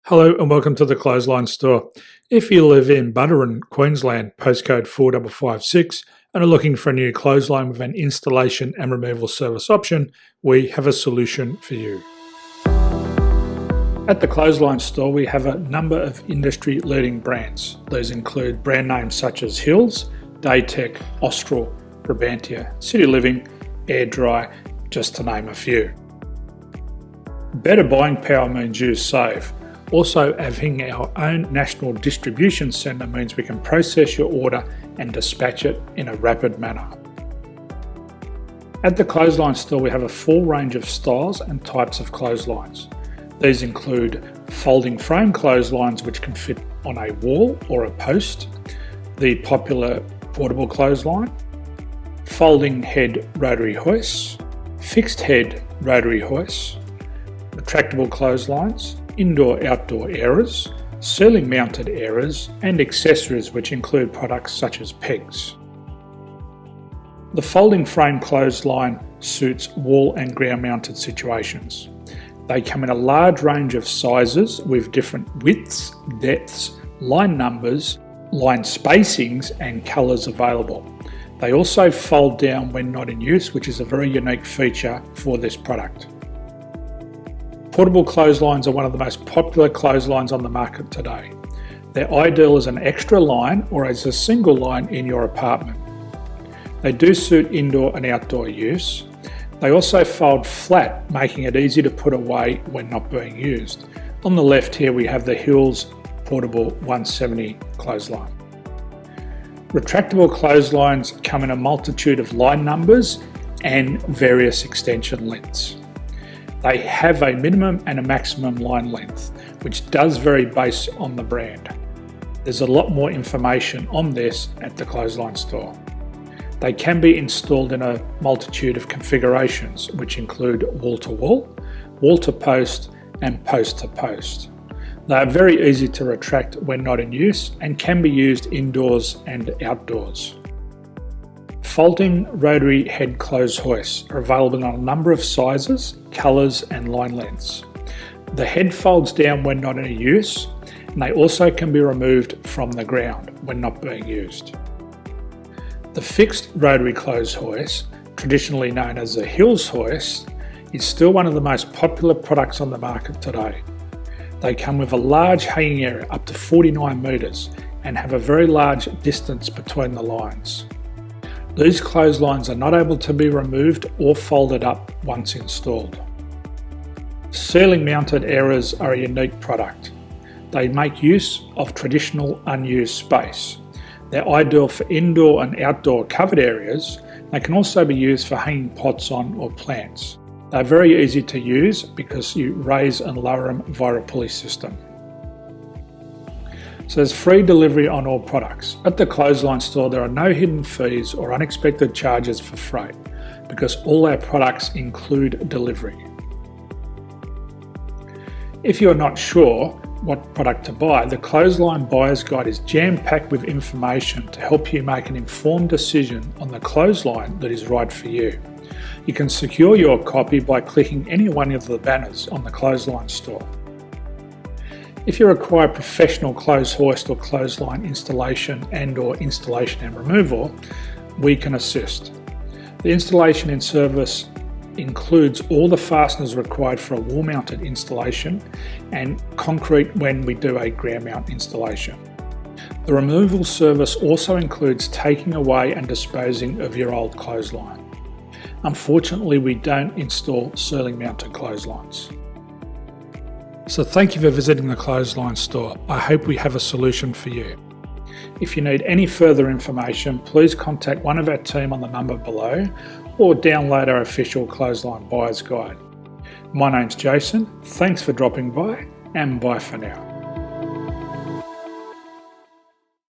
Hello and welcome to the Clothesline Store. If you live in Buderim, Queensland, postcode 4556, and are looking for a new clothesline with an installation and removal service option, we have a solution for you. At the Clothesline Store, we have a number of industry-leading brands. These include brand names such as Hills, Daytech, Austral, Brabantia, City Living, Air Dry, just to name a few. Better buying power means you save. Also, having our own national distribution centre means we can process your order and dispatch it in a rapid manner. At the Clothesline Store, we have a full range of styles and types of clotheslines. These include folding frame clotheslines which can fit on a wall or a post, the popular portable clothesline, folding head rotary hoists, fixed head rotary hoists, retractable clotheslines, indoor-outdoor airers, ceiling-mounted airers, and accessories which include products such as pegs. The folding frame clothesline suits wall and ground-mounted situations. They come in a large range of sizes with different widths, depths, line numbers, line spacings, and colours available. They also fold down when not in use, which is a very unique feature for this product. Portable clotheslines are one of the most popular clotheslines on the market today. They're ideal as an extra line or as a single line in your apartment. They do suit indoor and outdoor use. They also fold flat, making it easy to put away when not being used. On the left here we have the Hills Portable 170 clothesline. Retractable clotheslines come in a multitude of line numbers and various extension lengths. They have a minimum and a maximum line length, which does vary based on the brand. There's a lot more information on this at the Clothesline Store. They can be installed in a multitude of configurations, which include wall-to-wall, wall-to-post, and post-to-post. They are very easy to retract when not in use and can be used indoors and outdoors. Folding rotary head clothes hoists are available in a number of sizes, colours and line lengths. The head folds down when not in use, and they also can be removed from the ground when not being used. The fixed rotary clothes hoist, traditionally known as the Hills hoist, is still one of the most popular products on the market today. They come with a large hanging area up to 49 metres and have a very large distance between the lines. These clotheslines are not able to be removed or folded up once installed. Ceiling mounted airers are a unique product. They make use of traditional unused space. They're ideal for indoor and outdoor covered areas. They can also be used for hanging pots on or plants. They're very easy to use because you raise and lower them via a pulley system. So there's free delivery on all products. At the Clothesline Store, there are no hidden fees or unexpected charges for freight because all our products include delivery. If you're not sure what product to buy, the Clothesline Buyer's Guide is jam-packed with information to help you make an informed decision on the clothesline that is right for you. You can secure your copy by clicking any one of the banners on the Clothesline Store. If you require professional clothes hoist or clothesline installation and/or installation and removal, we can assist. The installation and service includes all the fasteners required for a wall-mounted installation and concrete when we do a ground mount installation. The removal service also includes taking away and disposing of your old clothesline. Unfortunately, we don't install ceiling-mounted clotheslines. So thank you for visiting the Clothesline Store. I hope we have a solution for you. If you need any further information, please contact one of our team on the number below or download our official Clothesline Buyer's Guide. My name's Jason, thanks for dropping by and bye for now.